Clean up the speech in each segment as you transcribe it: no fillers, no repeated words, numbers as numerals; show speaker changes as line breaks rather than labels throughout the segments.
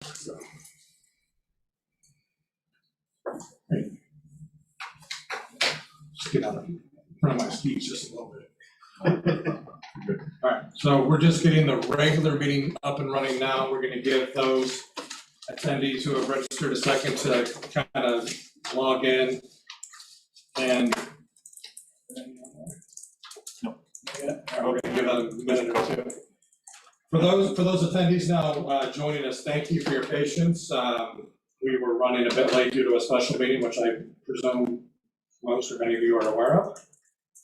So. Just get out of front of my skis just a little bit. All right, so we're just getting the regular meeting up and running now. We're going to give those attendees who have registered a second to kind of log in and we're going to give that a minute or two. For those attendees now joining us, thank you for your patience. We were running a bit late due to a special meeting, which I presume most or many of you are aware of.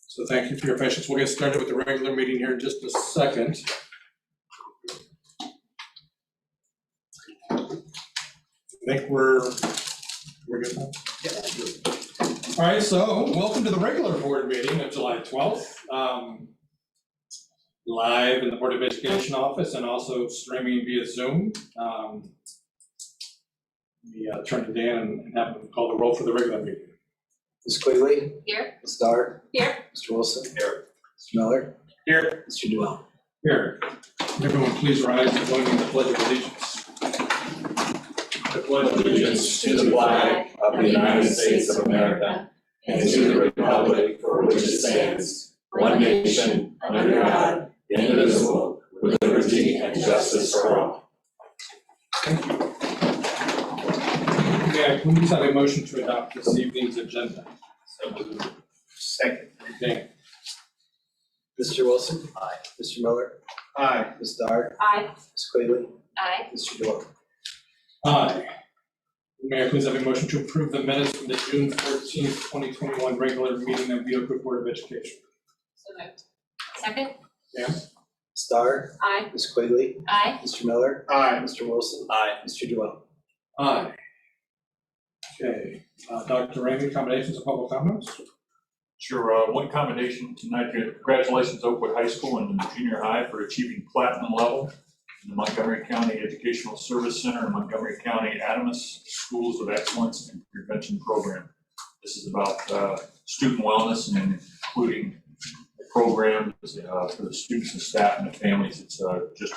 So thank you for your patience. We'll get started with the regular meeting here in just a second. I think we're good now? Yeah. All right, so welcome to the regular board meeting of July 12th. Live in the Board of Education office and also streaming via Zoom. We turn to Dan and have him call the roll for the regular meeting.
Ms. Quigley?
Here.
Ms. Dart?
Here.
Mr. Wilson?
Here.
Mr. Miller?
Here.
Mr. Duell?
Here. Everyone please rise and join me in the Pledge of Allegiance.
I pledge allegiance to the flag of the United States of America and to the republic for which it stands, one nation, under God, indivisible, with liberty and justice for all.
Thank you. Yeah, can we please have a motion to adopt this evening's agenda?
So
Second.
Dan.
Mr. Wilson? Aye. Mr. Miller?
Aye.
Ms. Dart?
Aye.
Ms. Quigley?
Aye.
Mr. Duell?
Aye. May I please have a motion to approve the minutes from the June 14th, 2021 regular meeting of the Oak Brook Board of Education?
So moved. Second.
Dan?
Ms. Dart?
Aye.
Ms. Quigley?
Aye.
Mr. Miller?
Aye.
Mr. Wilson? Aye. Mr. Duell?
Aye. Okay, Dr. Ramey, commendations and public comments?
Sure, one commendation tonight. Congratulations, Oakwood High School and the junior high for achieving platinum level in the Montgomery County Educational Service Center and Montgomery County Adamus Schools of Excellence and Prevention Program. This is about student wellness and including the programs for the students and staff and the families. It's just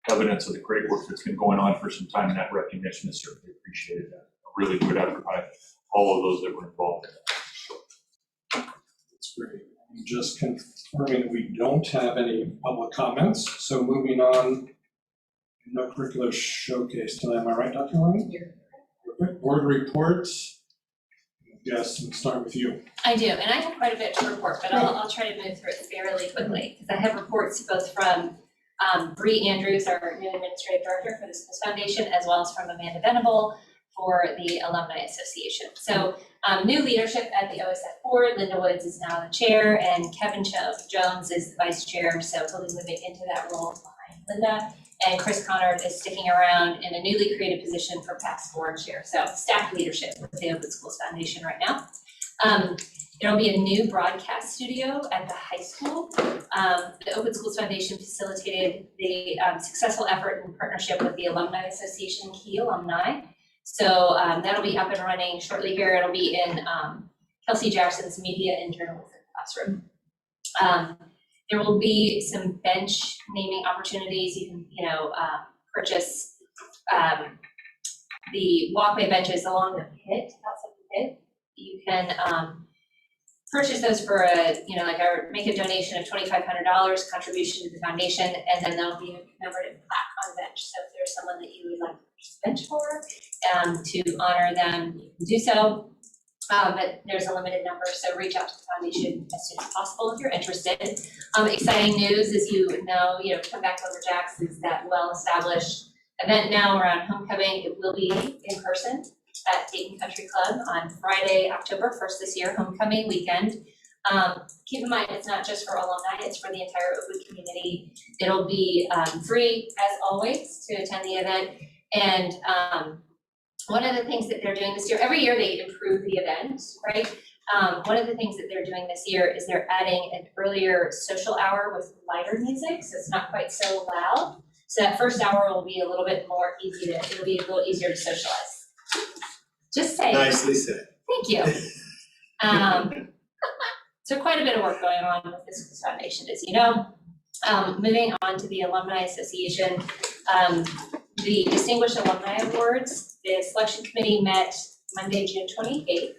evidence of the great work that's been going on for some time, and that recognition is certainly appreciated. A really good effort by all of those that were involved.
That's great. I'm just confirming we don't have any public comments, so moving on, no curricular showcase tonight. Am I right, Dr. Lane? Perfect. Board reports. Yes, we'll start with you.
I do, and I have quite a bit to report, but I'll try to move through it fairly quickly because I have reports both from Bree Andrews, our new administrative director for the Schools Foundation, as well as from Amanda Venable for the Alumni Association. So new leadership at the OSF board. Linda Woods is now the chair and Kevin Jones is the vice chair. So he'll be moving into that role behind Linda. And Chris Connor is sticking around in a newly created position for past board chair. So staff leadership with the Open Schools Foundation right now. There'll be a new broadcast studio at the high school. The Open Schools Foundation facilitated the successful effort in partnership with the Alumni Association, Key Alumni. So that'll be up and running shortly here. It'll be in Kelsey Jackson's Media and Journalism classroom. There will be some bench naming opportunities. You can, purchase the walkway benches along the pit, outside the pit. You can purchase those for make a donation of $2,500 contribution to the foundation, and then there'll be a commemorative plaque on the bench. So if there's someone that you would like to purchase a bench for, to honor them, you can do so. But there's a limited number, so reach out to the foundation as soon as possible if you're interested. Exciting news, as Come Back Over Jacks is that well-established event now around homecoming. It will be in person at Dayton Country Club on Friday, October 1st this year, homecoming weekend. Keep in mind, it's not just for alumni, it's for the entire Oakwood community. It'll be free, as always, to attend the event. And one of the things that they're doing this year, every year they improve the event, right? One of the things that they're doing this year is they're adding an earlier social hour with lighter music, so it's not quite so loud. So that first hour will be a little bit more it'll be a little easier to socialize. Just saying.
Nicely said.
Thank you. So quite a bit of work going on with the Schools Foundation, as you know. Moving on to the Alumni Association. the Distinguished Alumni Awards. The selection committee met Monday, June 28th,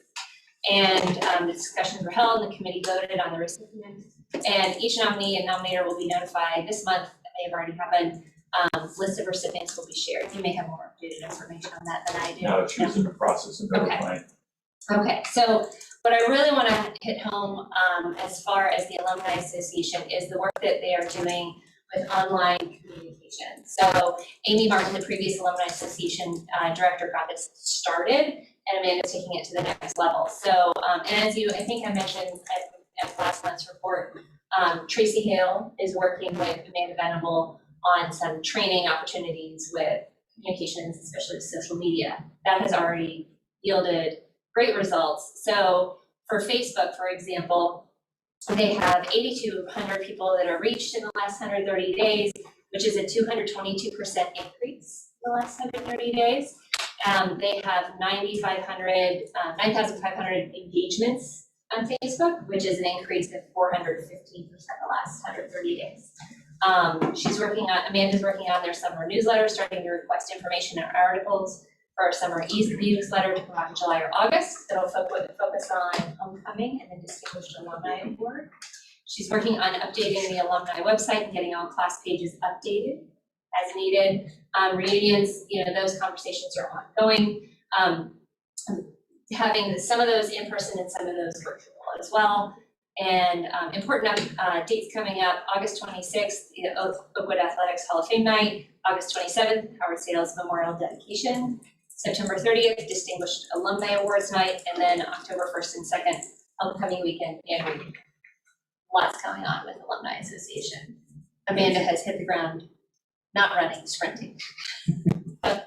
and the discussions were held, and the committee voted on the recipients. And each nominee and nominator will be notified this month. They have already happened. List of recipients will be shared. You may have more updated information on that than I do.
No, she was in the process of notifying.
Okay, so what I really want to hit home as far as the Alumni Association is the work that they are doing with online communication. So Amy Martin, the previous Alumni Association director, got this started, and Amanda's taking it to the next level. So, and as I think I mentioned at last month's report, Tracy Hale is working with Amanda Venable on some training opportunities with communications, especially with social media. That has already yielded great results. So for Facebook, for example, they have 8,200 people that are reached in the last 130 days, which is a 222% increase in the last 130 days. They have 9,500 engagements on Facebook, which is an increase of 415% the last 130 days. Amanda's working on their summer newsletter, starting to request information and articles for our summer newsletter to come out in July or August. That'll focus on homecoming and the Distinguished Alumni Award. She's working on updating the alumni website and getting all class pages updated as needed. Reunions, those conversations are ongoing. Having some of those in person and some of those virtual as well. And important dates coming up: August 26th, Oakwood Athletics Hall of Fame Night; August 27th, Howard Sales Memorial Dedication; September 30th, Distinguished Alumni Awards Night; and then October 1st and 2nd, Homecoming Weekend and Reunion. Lots going on with Alumni Association. Amanda has hit the ground, not running, sprinting.
Is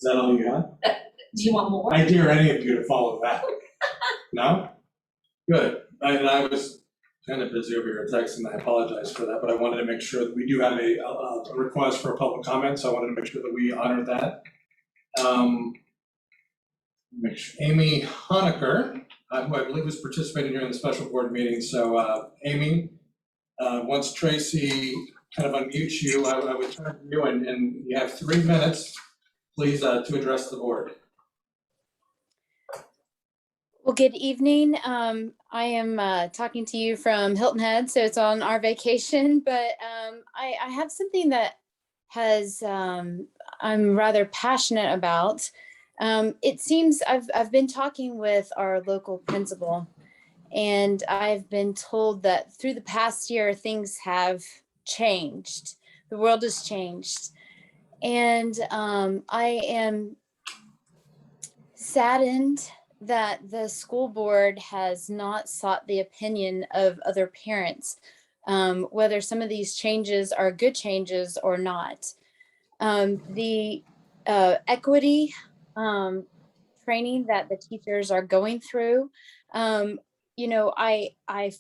that all you got?
Do you want more?
I dare any of you to follow that. No? Good. I was kind of busy over here texting, I apologize for that, but I wanted to make sure that we do have a request for a public comment, so I wanted to make sure that we honor that. Amy Honecker, who I believe was participating here in the special board meeting. So Amy, once Tracy kind of unmutes you, I would turn to you, and you have 3 minutes, please, to address the board.
Well, good evening. I am talking to you from Hilton Head, so it's on our vacation, but I have something that I'm rather passionate about. It seems I've been talking with our local principal, and I've been told that through the past year, things have changed. The world has changed. And I am saddened that the school board has not sought the opinion of other parents, whether some of these changes are good changes or not. The equity training that the teachers are going through, I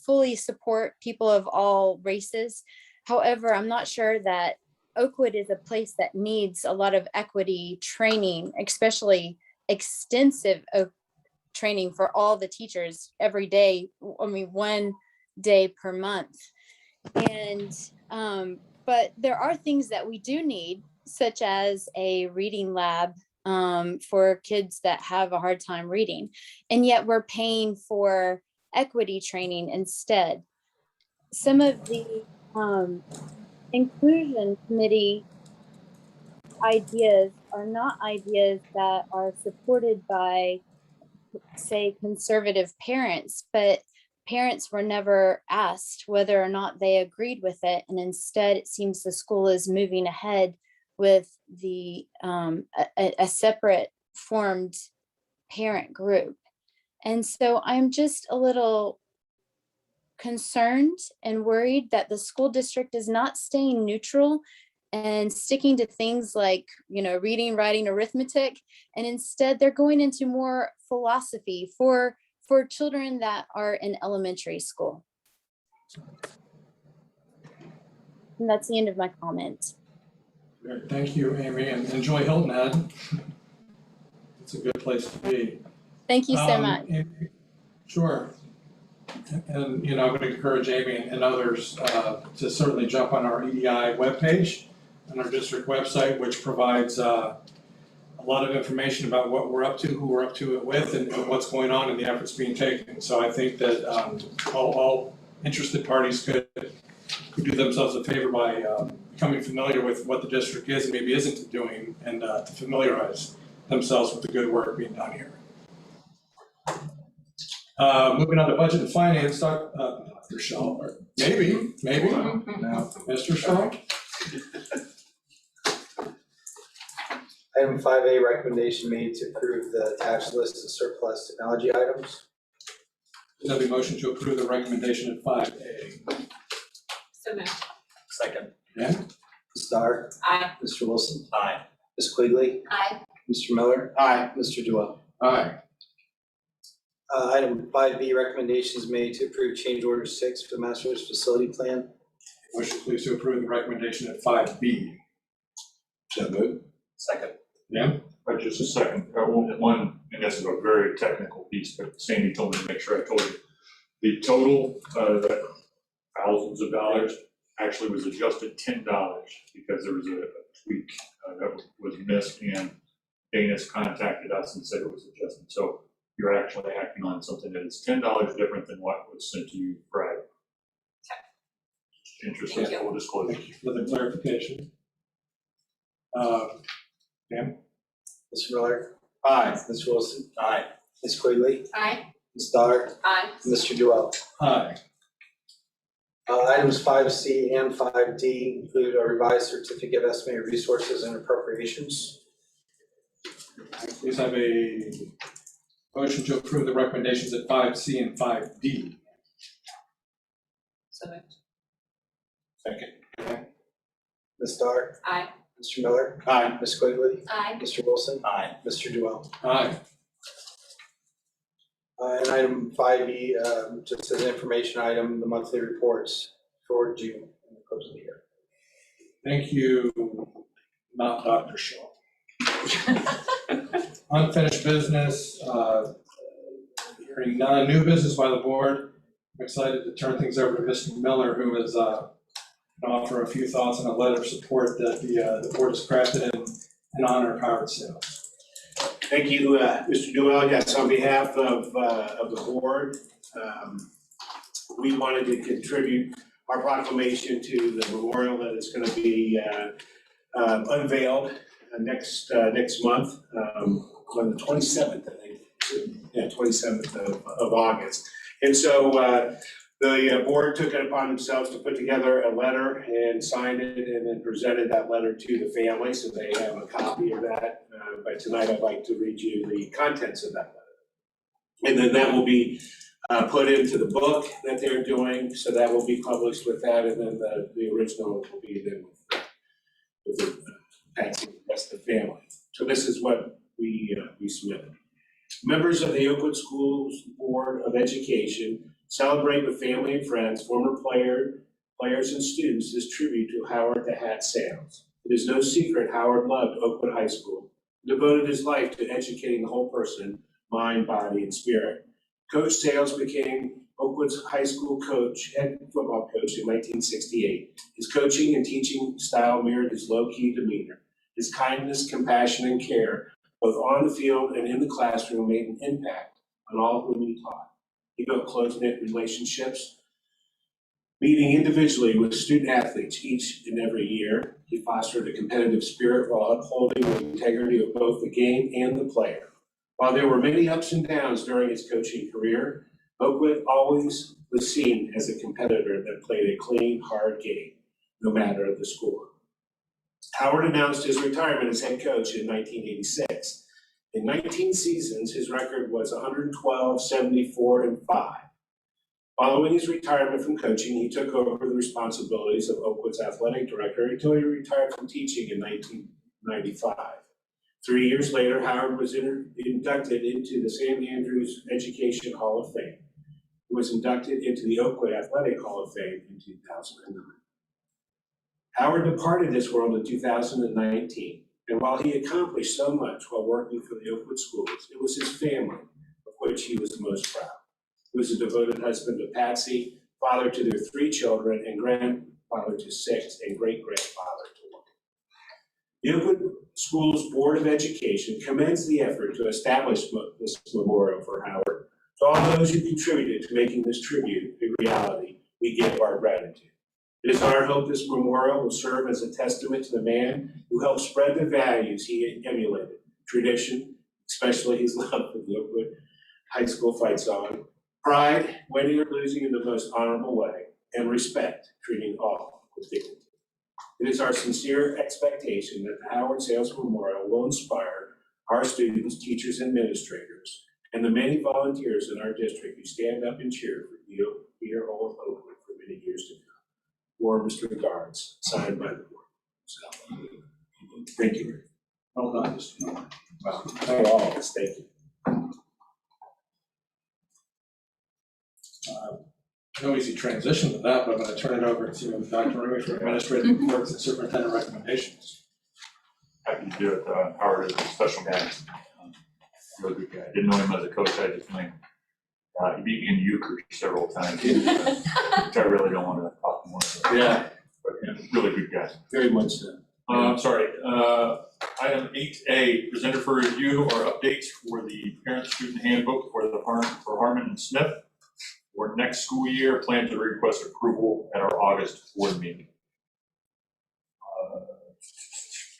fully support people of all races. However, I'm not sure that Oakwood is a place that needs a lot of equity training, especially extensive training for all the teachers every day. 1 day per month. And but there are things that we do need, such as a reading lab for kids that have a hard time reading, and yet we're paying for equity training instead. Some of the inclusion committee ideas are not ideas that are supported by, say, conservative parents, but parents were never asked whether or not they agreed with it. And instead, it seems the school is moving ahead with the a separate formed parent group. And so I'm just a little concerned and worried that the school district is not staying neutral and sticking to things like, reading, writing, arithmetic, and instead they're going into more philosophy for children that are in elementary school. And that's the end of my comment.
Great. Thank you, Amy, and enjoy Hilton Head. It's a good place to be.
Thank you so much.
Sure. And, I'm going to encourage Amy and others to certainly jump on our EDI webpage on our district website, which provides a lot of information about what we're up to, who we're up to it with, and what's going on and the efforts being taken. So I think that all interested parties could do themselves a favor by becoming familiar with what the district is and maybe isn't doing, and to familiarize themselves with the good work being done here. Moving on to budget and finance, Dr. Shaw, or maybe, no, Mr. Shaw?
Item 5A, recommendation made to approve the attached list of surplus technology items.
There'll be a motion to approve the recommendation at 5A.
So moved.
Second.
Dan?
Ms. Starr?
Aye.
Mr. Wilson? Aye. Ms. Quigley?
Aye.
Mr. Miller? Aye. Mr. Duell?
Aye.
Item 5B, recommendations made to approve change order 6 for the master's facility plan.
Motion please to approve the recommendation at 5B.
So moved. Second.
Dan?
Just a second, one, and this is a very technical piece, but Sandy told me to make sure I told you. The total, that thousands of dollars, actually was adjusted $10 because there was a tweak that was missed, and Dana's contacted us and said it was adjusted. So you're actually acting on something that is $10 different than what was sent to you Friday. Interesting, full disclosure.
Thank you for the clarification. Dan?
Mr. Miller? Aye. Mr. Wilson? Aye. Ms. Quigley?
Aye.
Ms. Starr?
Aye.
Mr. Duell?
Aye.
Items 5C and 5D include a revised certificate of estimated resources and appropriations.
Please have a motion to approve the recommendations at 5C and 5D.
So moved.
Second.
Ms. Starr?
Aye.
Mr. Miller? Aye. Ms. Quigley?
Aye.
Mr. Wilson? Aye. Mr. Duell?
Aye.
And item 5E, just as an information item, the monthly reports for June and the close of the year.
Thank you, not Dr. Shaw. Unfinished business, hearing none, new business by the board. I'm excited to turn things over to Mr. Miller, who is going to offer a few thoughts on a letter of support that the board has crafted in honor of Howard Sales.
Thank you, Mr. Duell. Yes, on behalf of the board, we wanted to contribute our proclamation to the memorial that is going to be unveiled next month on the 27th, I think. Yeah, 27th of August. And so the board took it upon themselves to put together a letter and signed it and then presented that letter to the family, so they have a copy of that. But tonight I'd like to read you the contents of that letter. And then that will be put into the book that they're doing, so that will be published with that, and then the original will be then with the passing the rest of the family. So this is what we submitted. Members of the Oakwood Schools Board of Education celebrate with family and friends, former players and students this tribute to Howard the Hat Sales. It is no secret Howard loved Oakwood High School, devoted his life to educating the whole person, mind, body, and spirit. Coach Sales became Oakwood's high school coach, head football coach in 1968. His coaching and teaching style mirrored his low-key demeanor. His kindness, compassion, and care, both on the field and in the classroom, made an impact on all whom he taught. He built close-knit relationships, meeting individually with student athletes each and every year. He fostered a competitive spirit while upholding the integrity of both the game and the player. While there were many ups and downs during his coaching career, Oakwood always was seen as a competitor that played a clean, hard game, no matter the score. Howard announced his retirement as head coach in 1986. In 19 seasons, his record was 112, 74, and 5. Following his retirement from coaching, he took over the responsibilities of Oakwood's athletic director until he retired from teaching in 1995. 3 years later, Howard was inducted into the St. Andrews Education Hall of Fame. He was inducted into the Oakwood Athletic Hall of Fame in 2009. Howard departed this world in 2019, and while he accomplished so much while working for the Oakwood schools, it was his family of which he was the most proud. He was a devoted husband to Patsy, father to their 3 children, and grandfather to 6, and great-grandfather to 1. The Oakwood Schools Board of Education commends the effort to establish this memorial for Howard. To all those who contributed to making this tribute a reality, we give our gratitude. It is our hope this memorial will serve as a testament to the man who helped spread the values he emulated, tradition, especially his love for the Oakwood High School fight song, pride, winning or losing in the most honorable way, and respect, treating all with dignity. It is our sincere expectation that the Howard Sales Memorial will inspire our students, teachers, and administrators, and the many volunteers in our district who stand up and cheer for dear old Oakwood for many years to come. Warmest regards, signed by the board. So, thank you.
Well done, Mr. Miller.
Well, thank all of us, thank you.
No easy transition to that, but I'm going to turn it over to Dr. Remy for administrative reports and superintendent recommendations.
Happy to do it. Howard is a special guy. Really good guy. Didn't know him as a coach. I just knew him. He beat me in euchre several times, which I really don't want to talk more about.
Yeah,
But yeah, really good guy.
very much so.
Sorry. Item 8A, presented for review or updates for the parent-student handbook for Harmon and Smith. For next school year, plan to request approval at our August board meeting.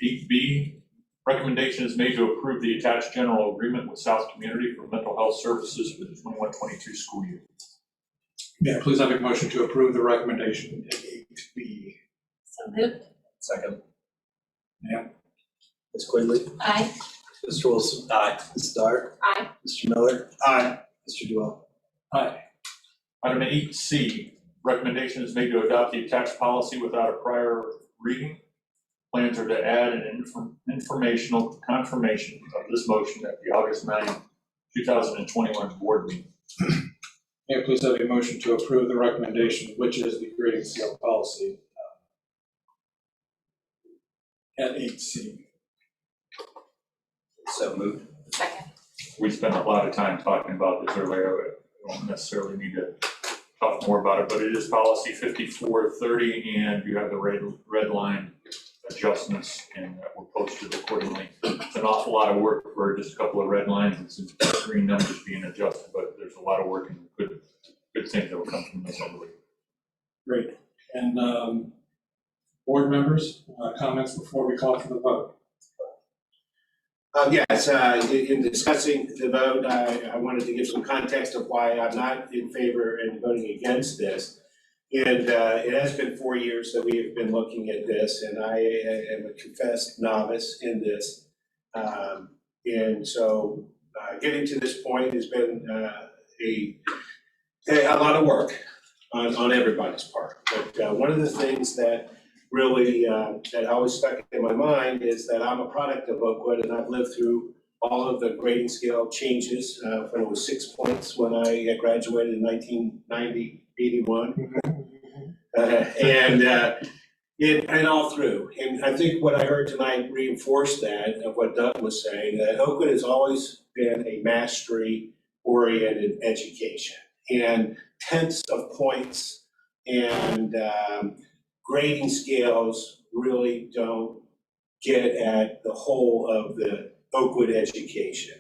8B, recommendation is made to approve the attached general agreement with South Community for mental health services for the 21-22 school year.
Yeah, please have a motion to approve the recommendation in 8B.
So moved.
Second.
Yeah.
Ms. Quigley.
Aye.
Mr. Wilson. Aye. Ms. Starr.
Aye.
Mr. Miller.
Aye.
Mr. Duell.
Aye.
Item 8C, recommendation is made to adopt the attached policy without a prior reading. Plans are to add an informational confirmation of this motion at the August 9, 2021 board meeting.
Yeah, please have a motion to approve the recommendation, which is the grading scale policy at 8C.
So moved.
Second.
We spent a lot of time talking about this earlier. We don't necessarily need to talk more about it, but it is policy 5430, and you have the red line adjustments, and that were posted accordingly. It's an awful lot of work for just a couple of red lines and some green numbers being adjusted, but there's a lot of work and good things that will come from this, I believe.
Great. And board members, comments before we call for the vote?
Yes, in discussing the vote, I wanted to give some context of why I'm not in favor and voting against this. And it has been 4 years that we have been looking at this, and I am a confessed novice in this. And so getting to this point has been a lot of work on everybody's part. But one of the things that really that always stuck in my mind is that I'm a product of Oakwood, and I've lived through all of the grading scale changes when it was 6 points when I graduated in 1981. And all through. And I think what I heard tonight reinforced that, of what Doug was saying, that Oakwood has always been a mastery-oriented education. And tenths of points and grading scales really don't get at the whole of the Oakwood education.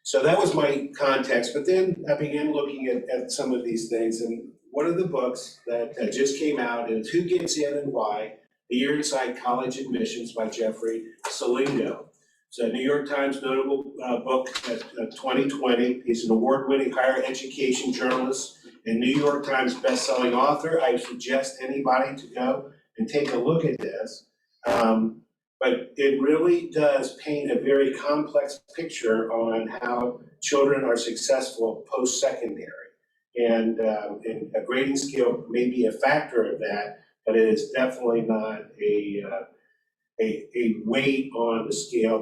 So that was my context, but then I began looking at some of these things, and one of the books that just came out is Who Gets In and Why? A Year Inside College Admissions by Jeffrey Salingo. It's a New York Times notable book at 2020. He's an award-winning higher education journalist and New York Times best-selling author. I suggest anybody to go and take a look at this. But it really does paint a very complex picture on how children are successful post-secondary. And a grading scale may be a factor of that, but it is definitely not a weight on the scale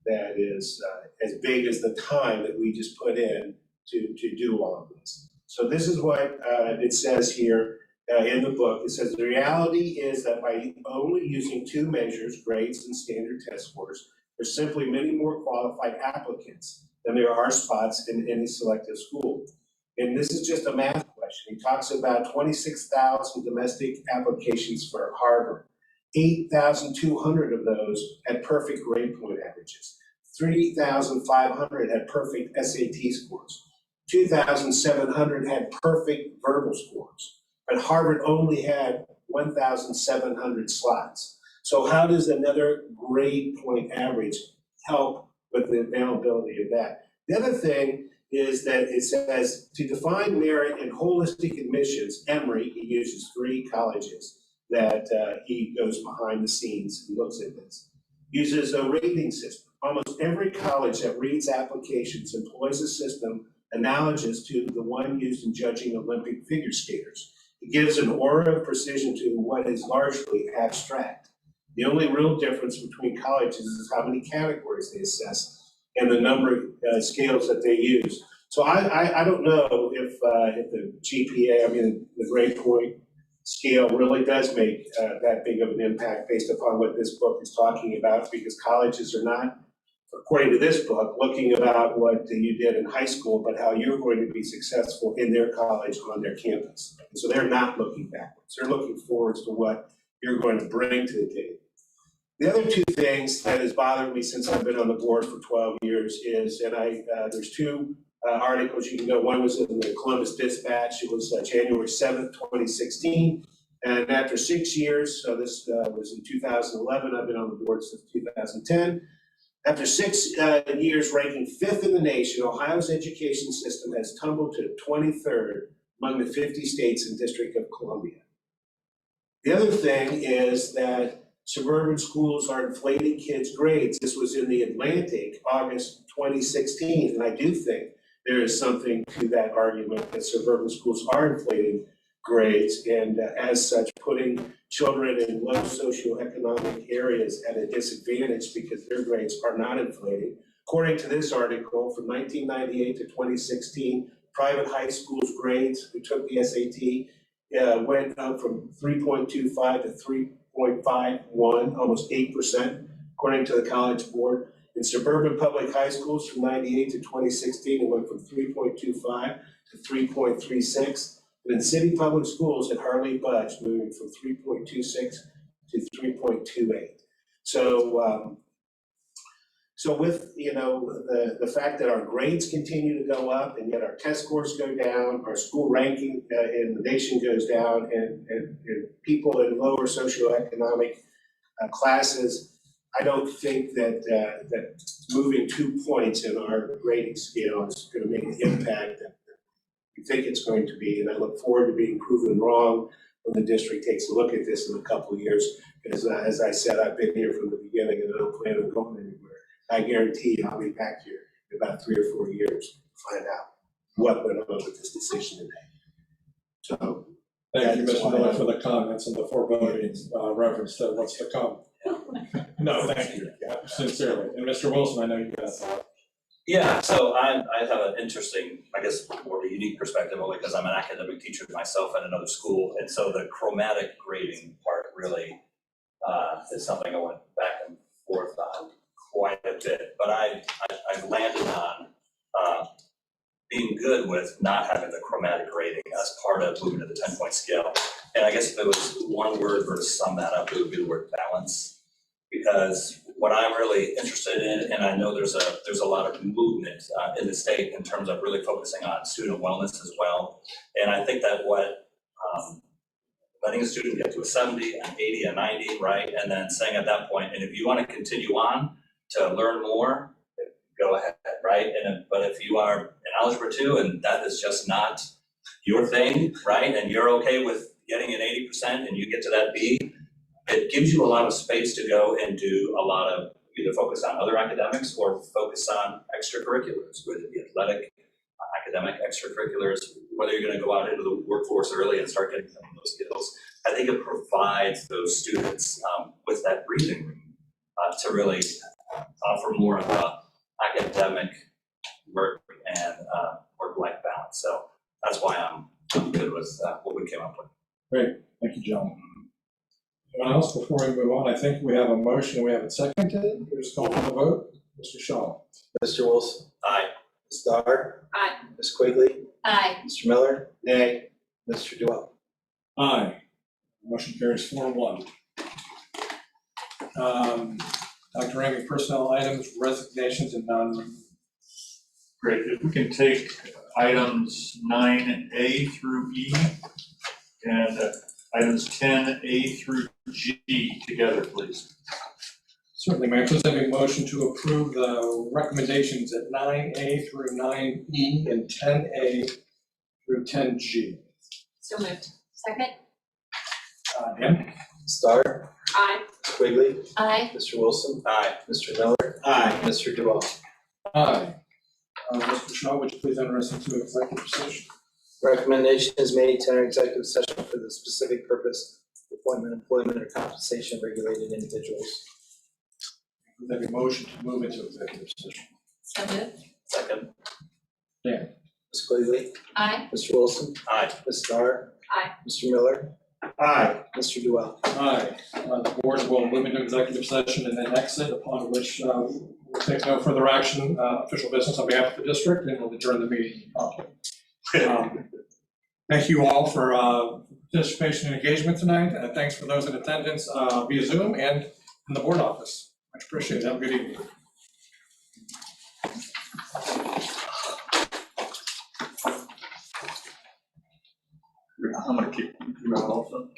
that is as big as the time that we just put in to do all of this. So this is what it says here in the book. It says, the reality is that by only using two measures, grades and standard test scores, there's simply many more qualified applicants than there are spots in any selective school. And this is just a math question. He talks about 26,000 domestic applications for Harvard, 8,200 of those had perfect grade point averages. 3,500 had perfect SAT scores. 2,700 had perfect verbal scores. But Harvard only had 1,700 slots. So how does another grade point average help with the availability of that? The other thing is that it says to define merit in holistic admissions, Emory, he uses 3 colleges that he goes behind the scenes and looks at this, uses a rating system. Almost every college that reads applications employs a system analogous to the one used in judging Olympic figure skaters. It gives an aura of precision to what is largely abstract. The only real difference between colleges is how many categories they assess and the number of scales that they use. So I don't know if the GPA, I mean, the grade point scale really does make that big of an impact based upon what this book is talking about, because colleges are not, according to this book, looking about what you did in high school, but how you're going to be successful in their college on their campus. And so they're not looking backwards. They're looking forwards to what you're going to bring to the table. The other 2 things that has bothered me since I've been on the board for 12 years is, and there's 2 articles you can go. One was in the Columbus Dispatch. It was January 7th, 2016. And after 6 years, so this was in 2011, I've been on the board since 2010. After 6 years ranking 5th in the nation, Ohio's education system has tumbled to 23rd among the 50 states and District of Columbia. The other thing is that suburban schools are inflating kids' grades. This was in the Atlantic, August 2016, and I do think there is something to that argument that suburban schools are inflating grades, and as such, putting children in low socioeconomic areas at a disadvantage because their grades are not inflating. According to this article, from 1998 to 2016, private high schools' grades who took the SAT went up from 3.25 to 3.51, almost 8%, according to the College Board. In suburban public high schools from 98 to 2016, it went from 3.25 to 3.36. And in city public schools, it hardly budged, moving from 3.26 to 3.28. So with the fact that our grades continue to go up and yet our test scores go down, our school ranking in the nation goes down, and people in lower socioeconomic classes, I don't think that moving 2 points in our grading scale is going to make an impact that we think it's going to be. And I look forward to being proven wrong when the district takes a look at this in a couple of years. Because as I said, I've been here from the beginning and I don't plan on going anywhere. I guarantee I'll be back here in about 3 or 4 years to find out what went on with this decision today. So
Thank you, Mr. Miller, for the comments and the foreboding reference to what's to come. No, thank you, sincerely. And Mr. Wilson, I know you got a thought.
Yeah, so I have an interesting, I guess, more of a unique perspective, only because I'm an academic teacher myself at another school. And so the chromatic grading part really is something I went back and forth on quite a bit. But I've landed on being good with not having the chromatic grading as part of moving to the 10-point scale. And I guess if it was one word for to sum that up, it would be the word balance. Because what I'm really interested in, and I know there's a lot of movement in the state in terms of really focusing on student wellness as well. And I think that letting a student get to a 70, an 80, a 90, right? And then saying at that point, and if you want to continue on to learn more, go ahead, right? But if you are in Algebra 2 and that is just not your thing, right? And you're okay with getting an 80% and you get to that B, it gives you a lot of space to go and do a lot of either focus on other academics or focus on extracurriculars, whether it be athletic, academic extracurriculars, whether you're going to go out into the workforce early and start getting some of those skills. I think it provides those students with that breathing room to really offer more of a academic work and work-life balance. So that's why I'm good with what we came up with.
Great, thank you, John. Anyone else before we move on? I think we have a motion, we have it seconded. We're just calling for the vote. Mr. Shaw.
Mr. Wilson.
Aye.
Ms. Starr.
Aye.
Ms. Quigley.
Aye.
Mr. Miller. Nay. Mr. Duell.
Aye. Motion carries 4-1. Dr. Ramey, personnel items, resignations, and non.
Great, if we can take items 9A through E and items 10A through G together, please.
Certainly, may I please have a motion to approve the recommendations at 9A through 9E and 10A through 10G?
So moved. Second?
Dan?
Star,
Aye.
Quigley,
Aye.
Mr. Wilson,
Aye.
Mr. Miller,
Aye.
Mr. Duval.
Aye. Mr. Shaw, would you please enter us into executive session?
Recommendation is made to enter executive session for the specific purpose of appointment, employment, or compensation of regulated individuals.
Would there be a motion to move into executive session?
So moved.
Second.
Dan?
Ms. Quigley,
Aye.
Mr. Wilson,
Aye.
Ms. Star.
Aye.
Mr. Miller,
Aye.
Mr. Duval.
Aye. The board will move into executive session and then exit, upon which we'll take no further action, official business on behalf of the district, and we'll adjourn the meeting. Thank you all for participation and engagement tonight. Thanks for those in attendance via Zoom and in the board office. Much appreciated. Have a good evening.
I'm gonna keep you out also.